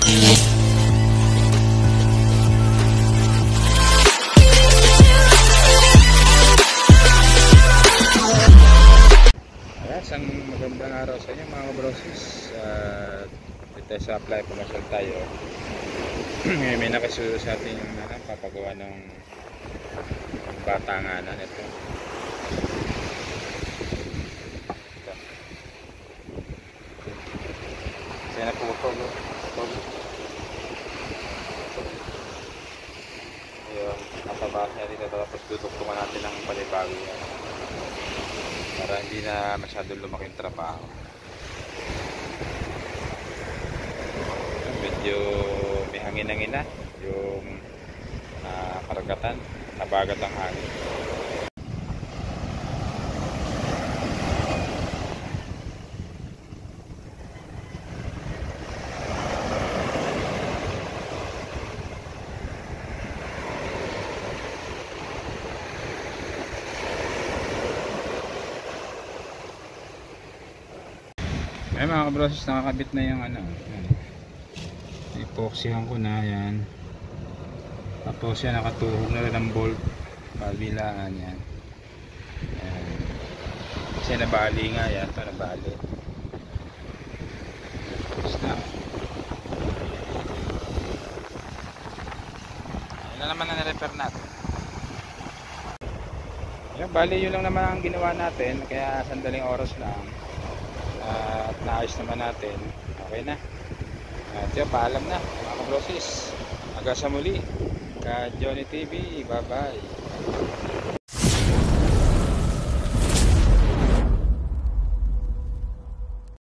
Isang magandang araw sa inyo mga kabrosis. Dito sa apply pumasal tayo. May nakasuyo sa atin yung papagawa ng batanganan ito. Kaya na putol. Ayun, natabas niya dito, tapos duduktungan natin ng palibago yan para hindi na masyadong lumaki yung trabaho. Medyo may hangin-hangin na yung karagatan, nabagat ang hangin. Ay mga kabroses, nakakabit na yung epoxyhan ko na yan. Tapos yan, nakatuhog na rin ang bolt pabilaan yan. Ayan. Kasi nabali nga yan, ito nabali. Tapos na yun na naman na na-repair natin. Ayan, bali yun lang naman ang ginawa natin, kaya sandaling oras lang. At naayos naman natin. Okay na. At yun, paalam na mga kabrosis. Hanggang sa muli ka Johnny TV. Bye bye.